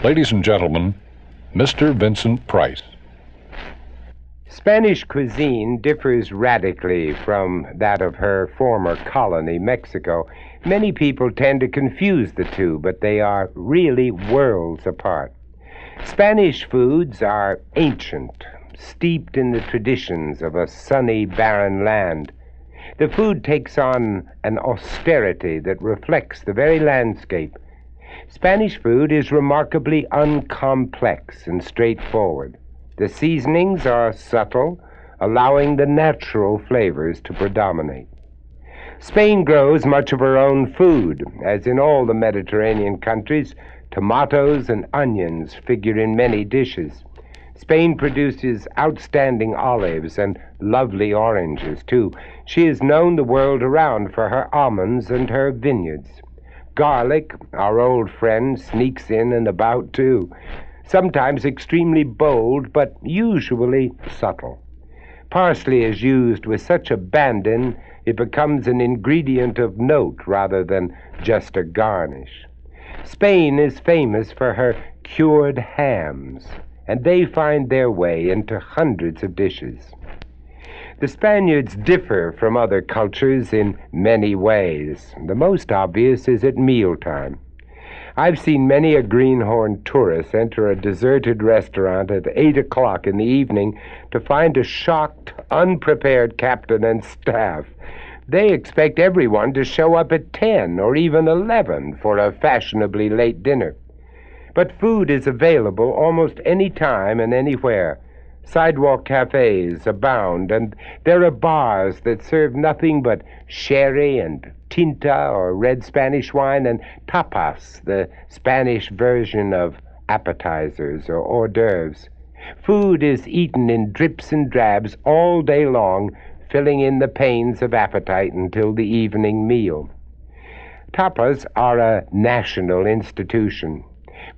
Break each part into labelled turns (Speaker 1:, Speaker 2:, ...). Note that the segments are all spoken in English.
Speaker 1: Ladies and gentlemen, Mr. Vincent Price.
Speaker 2: Spanish cuisine differs radically from that of her former colony, Mexico. Many people tend to confuse the two, but they are really worlds apart. Spanish foods are ancient, steeped in the traditions of a sunny, barren land. The food takes on an austerity that reflects the very landscape. Spanish food is remarkably uncomplex and straightforward. The seasonings are subtle, allowing the natural flavors to predominate. Spain grows much of her own food. As in all the Mediterranean countries, tomatoes and onions figure in many dishes. Spain produces outstanding olives and lovely oranges, too. She is known the world around for her almonds and her vineyards. Garlic, our old friend, sneaks in and about, too. Sometimes extremely bold, but usually subtle. Parsley is used with such abandon it becomes an ingredient of note rather than just a garnish. Spain is famous for her cured hams, and they find their way into hundreds of dishes. The Spaniards differ from other cultures in many ways. The most obvious is at mealtime. I've seen many a greenhorn tourist enter a deserted restaurant at 8 o'clock in the evening to find a shocked, unprepared captain and staff. They expect everyone to show up at 10 or even 11 for a fashionably late dinner. But food is available almost any time and anywhere. Sidewalk cafes abound, and there are bars that serve nothing but sherry and tinta, or red Spanish wine, and tapas, the Spanish version of appetizers or hors d'oeuvres. Food is eaten in drips and drabs all day long, filling in the pains of appetite until the evening meal. Tapas are a national institution.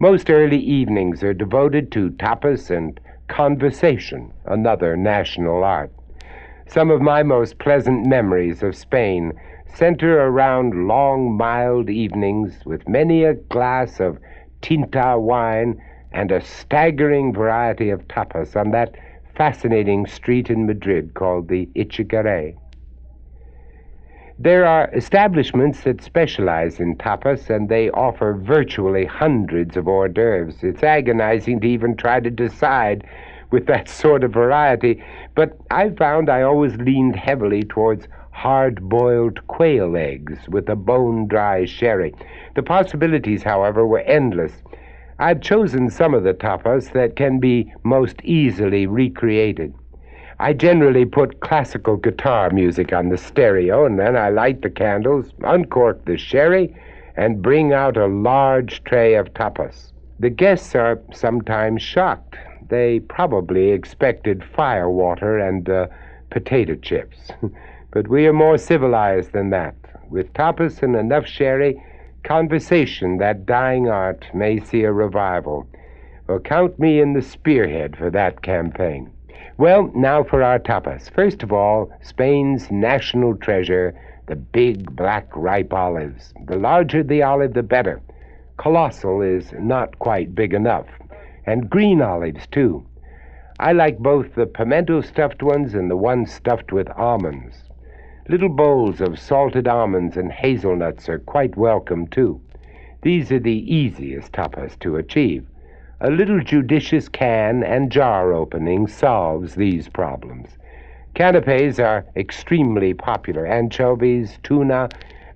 Speaker 2: Most early evenings are devoted to tapas and conversation, another national art. Some of my most pleasant memories of Spain center around long, mild evenings with many a glass of tinta wine and a staggering variety of tapas on that fascinating street in Madrid called the Ichigaray. There are establishments that specialize in tapas, and they offer virtually hundreds of hors d'oeuvres. It's agonizing to even try to decide with that sort of variety, but I found I always leaned heavily towards hard-boiled quail eggs with a bone-dry sherry. The possibilities, however, were endless. I've chosen some of the tapas that can be most easily recreated. I generally put classical guitar music on the stereo, and then I light the candles, uncork the sherry, and bring out a large tray of tapas. The guests are sometimes shocked. They probably expected firewater and potato chips. But we are more civilized than that. With tapas and enough sherry, conversation, that dying art, may see a revival. Well, count me in the spearhead for that campaign. Well, now for our tapas. First of all, Spain's national treasure, the big black ripe olives. The larger the olive, the better. Colossal is not quite big enough. And green olives, too. I like both the pimento stuffed ones and the ones stuffed with almonds. Little bowls of salted almonds and hazelnuts are quite welcome, too. These are the easiest tapas to achieve. A little judicious can and jar opening solves these problems. Canapes are extremely popular. Anchovies, tuna,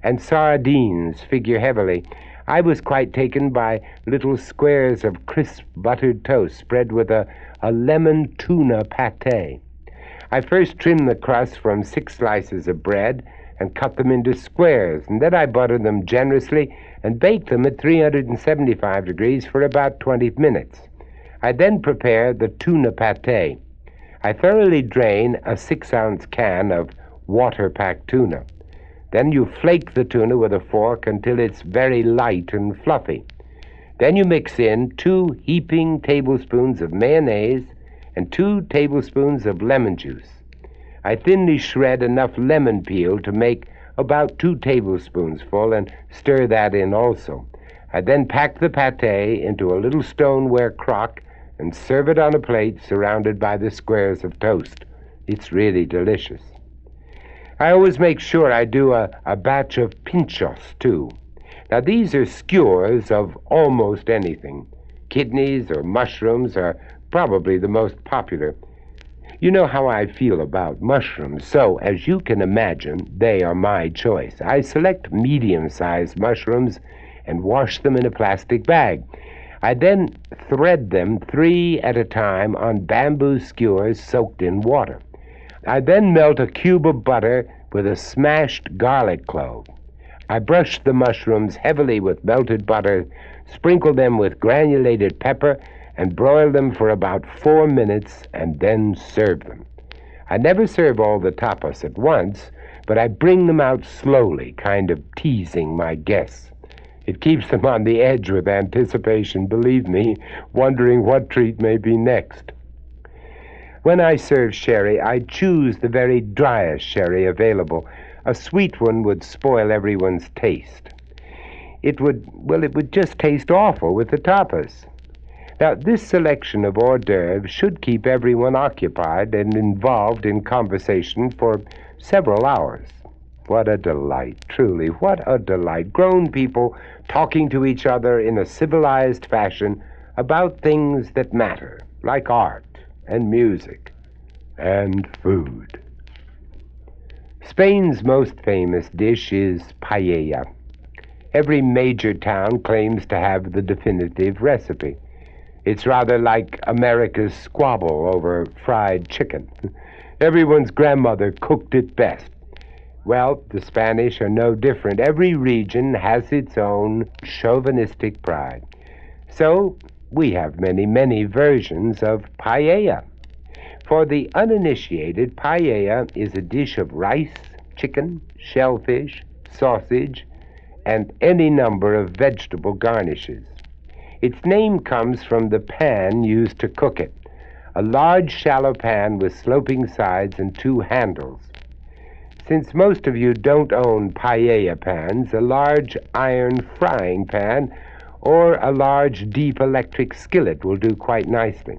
Speaker 2: and sardines figure heavily. I was quite taken by little squares of crisp buttered toast spread with a lemon tuna pate. I first trimmed the crust from 6 slices of bread and cut them into squares, and then I buttered them generously and baked them at 375 degrees for about 20 minutes. I then prepare the tuna pate. I thoroughly drain a 6-ounce can of water-packed tuna. Then you flake the tuna with a fork until it's very light and fluffy. Then you mix in 2 heaping tablespoons of mayonnaise and 2 tablespoons of lemon juice. I thinly shred enough lemon peel to make about 2 tablespoons full and stir that in also. I then pack the pâté into a little stoneware crock and serve it on a plate surrounded by the squares of toast. It's really delicious. I always make sure I do a batch of pinchos, too. Now, these are skewers of almost anything. Kidneys or mushrooms are probably the most popular. You know how I feel about mushrooms, so as you can imagine, they are my choice. I select medium-sized mushrooms and wash them in a plastic bag. I then thread them 3 at a time on bamboo skewers soaked in water. I then melt a cube of butter with a smashed garlic clove. I brush the mushrooms heavily with melted butter, sprinkle them with granulated pepper, and broil them for about 4 minutes, and then serve them. I never serve all the tapas at once, but I bring them out slowly, kind of teasing my guests. It keeps them on the edge with anticipation, believe me, wondering what treat may be next. When I serve sherry, I choose the very driest sherry available. A sweet one would spoil everyone's taste. It would just taste awful with the tapas. Now, this selection of hors d'oeuvres should keep everyone occupied and involved in conversation for several hours. What a delight, truly, what a delight. Grown people talking to each other in a civilized fashion about things that matter, like art and music and food. Spain's most famous dish is paella. Every major town claims to have the definitive recipe. It's rather like America's squabble over fried chicken. Everyone's grandmother cooked it best. Well, the Spanish are no different. Every region has its own chauvinistic pride. So we have many, many versions of paella. For the uninitiated, paella is a dish of rice, chicken, shellfish, sausage, and any number of vegetable garnishes. Its name comes from the pan used to cook it, a large shallow pan with sloping sides and 2 handles. Since most of you don't own paella pans, a large iron frying pan or a large deep electric skillet will do quite nicely.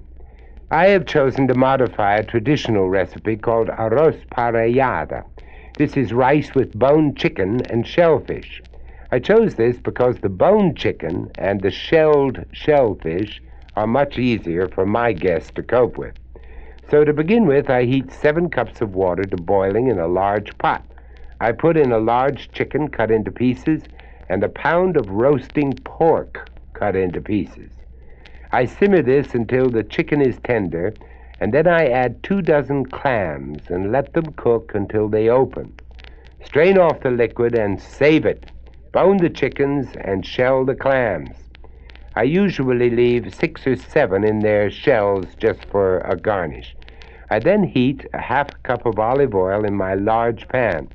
Speaker 2: I have chosen to modify a traditional recipe called arroz paellada. This is rice with boned chicken and shellfish. I chose this because the boned chicken and the shelled shellfish are much easier for my guests to cope with. So to begin with, I heat 7 cups of water to boiling in a large pot. I put in a large chicken cut into pieces and a pound of roasting pork cut into pieces. I simmer this until the chicken is tender, and then I add 2 dozen clams and let them cook until they open. Strain off the liquid and save it. Bone the chickens and shell the clams. I usually leave 6 or 7 in their shells just for a garnish. I then heat a half cup of olive oil in my large pan.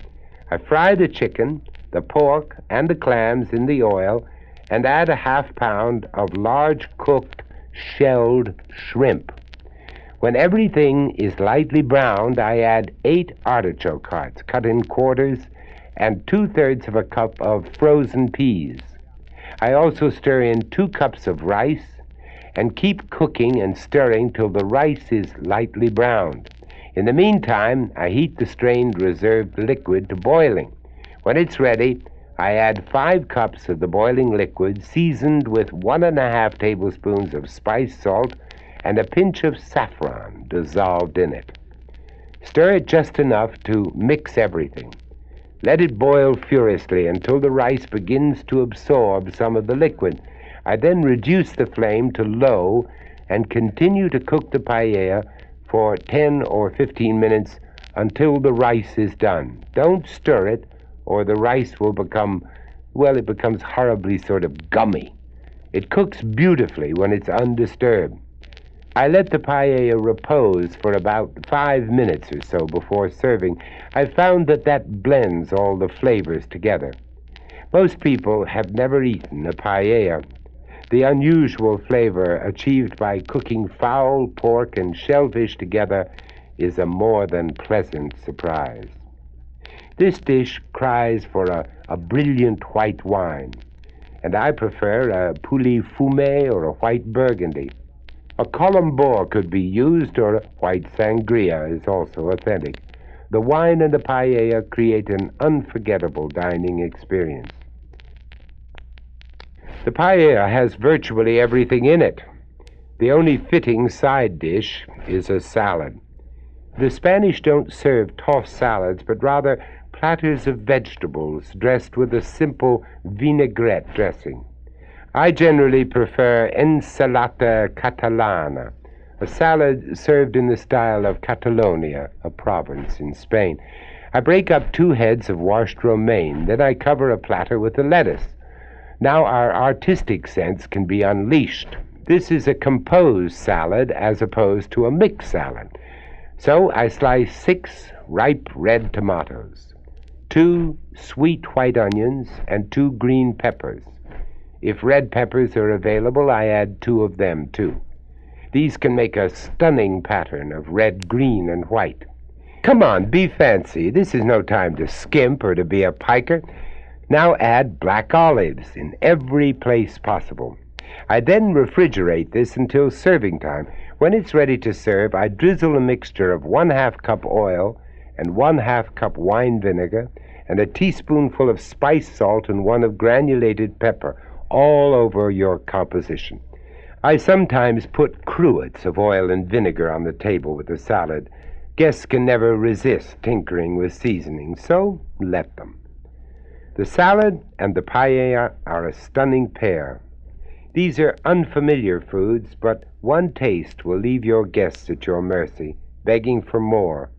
Speaker 2: I fry the chicken, the pork, and the clams in the oil and add a half pound of large cooked shelled shrimp. When everything is lightly browned, I add 8 artichoke hearts cut in quarters and 2/3 of a cup of frozen peas. I also stir in 2 cups of rice and keep cooking and stirring till the rice is lightly browned. In the meantime, I heat the strained reserved liquid to boiling. When it's ready, I add 5 cups of the boiling liquid seasoned with 1½ tablespoons of spice salt and a pinch of saffron dissolved in it. Stir it just enough to mix everything. Let it boil furiously until the rice begins to absorb some of the liquid. I then reduce the flame to low and continue to cook the paella for 10 or 15 minutes until the rice is done. Don't stir it, or the rice will become, it becomes horribly sort of gummy. It cooks beautifully when it's undisturbed. I let the paella repose for about 5 minutes or so before serving. I found that blends all the flavors together. Most people have never eaten a paella. The unusual flavor achieved by cooking fowl, pork, and shellfish together is a more than pleasant surprise. This dish cries for a brilliant white wine. and I prefer a poulet fumé or a white burgundy. A colombor could be used, or a white sangria is also authentic. The wine and the paella create an unforgettable dining experience. The paella has virtually everything in it. The only fitting side dish is a salad. The Spanish don't serve tossed salads, but rather platters of vegetables dressed with a simple vinaigrette dressing. I generally prefer ensalada catalana, a salad served in the style of Catalonia, a province in Spain. I break up 2 heads of washed romaine, then I cover a platter with the lettuce. Now our artistic sense can be unleashed. This is a composed salad as opposed to a mixed salad. So I slice 6 ripe red tomatoes, 2 sweet white onions, and 2 green peppers. If red peppers are available, I add 2 of them too. These can make a stunning pattern of red, green, and white. Come on, be fancy. This is no time to skimp or to be a piker. Now add black olives in every place possible. I then refrigerate this until serving time. When it's ready to serve, I drizzle a mixture of 1/2 cup oil and 1/2 cup wine vinegar and a teaspoonful of spice salt and 1 of granulated pepper all over your composition. I sometimes put cruets of oil and vinegar on the table with the salad. Guests can never resist tinkering with seasoning, so let them. The salad and the paella are a stunning pair. These are unfamiliar foods, but one taste will leave your guests at your mercy, begging for more.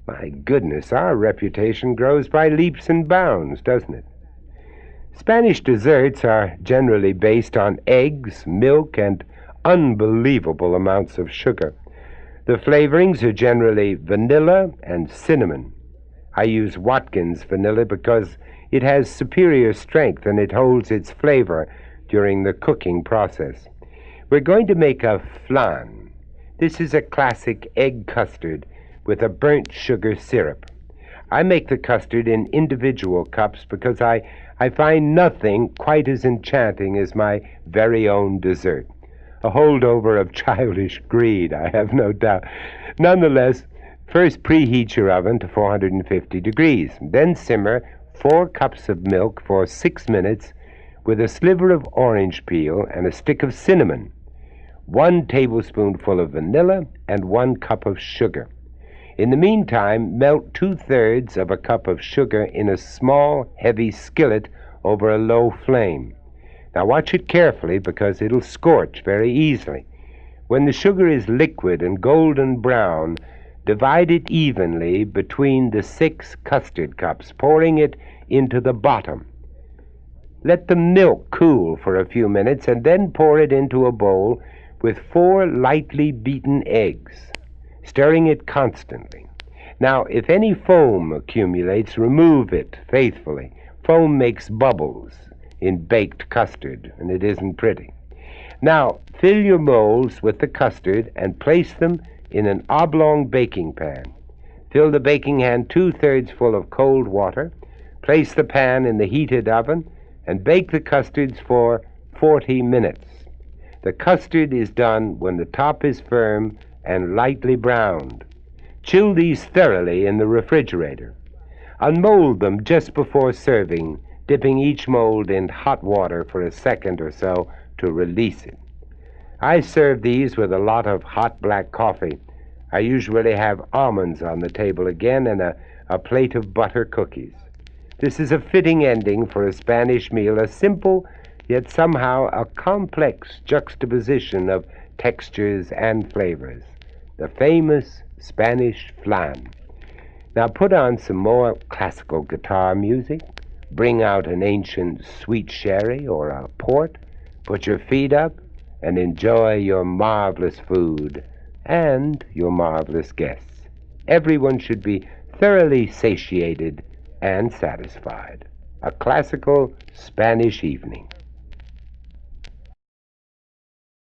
Speaker 2: My goodness, our reputation grows by leaps and bounds, doesn't it? Spanish desserts are generally based on eggs, milk, and unbelievable amounts of sugar. The flavorings are generally vanilla and cinnamon. I use Watkins vanilla because it has superior strength and it holds its flavor during the cooking process. We're going to make a flan. This is a classic egg custard with a burnt sugar syrup. I make the custard in individual cups because I find nothing quite as enchanting as my very own dessert. A holdover of childish greed, I have no doubt. Nonetheless, first preheat your oven to 450 degrees. Then simmer 4 cups of milk for 6 minutes with a sliver of orange peel and a stick of cinnamon, 1 tablespoonful of vanilla, and 1 cup of sugar. In the meantime, melt 2/3 of a cup of sugar in a small, heavy skillet over a low flame. Now watch it carefully because it'll scorch very easily. When the sugar is liquid and golden brown, divide it evenly between the 6 custard cups, pouring it into the bottom. Let the milk cool for a few minutes and then pour it into a bowl with 4 lightly beaten eggs, stirring it constantly. Now, if any foam accumulates, remove it faithfully. Foam makes bubbles in baked custard, and it isn't pretty. Now, fill your molds with the custard and place them in an oblong baking pan. Fill the baking pan 2/3 full of cold water. Place the pan in the heated oven and bake the custards for 40 minutes. The custard is done when the top is firm and lightly browned. Chill these thoroughly in the refrigerator. Unmold them just before serving, dipping each mold in hot water for a second or so to release it. I serve these with a lot of hot black coffee. I usually have almonds on the table again and a plate of butter cookies. This is a fitting ending for a Spanish meal, a simple yet somehow a complex juxtaposition of textures and flavors. The famous Spanish flan. Now put on some more classical guitar music, bring out an ancient sweet sherry or a port, put your feet up, and enjoy your marvelous food and your marvelous guests. Everyone should be thoroughly satiated and satisfied. A classical Spanish evening.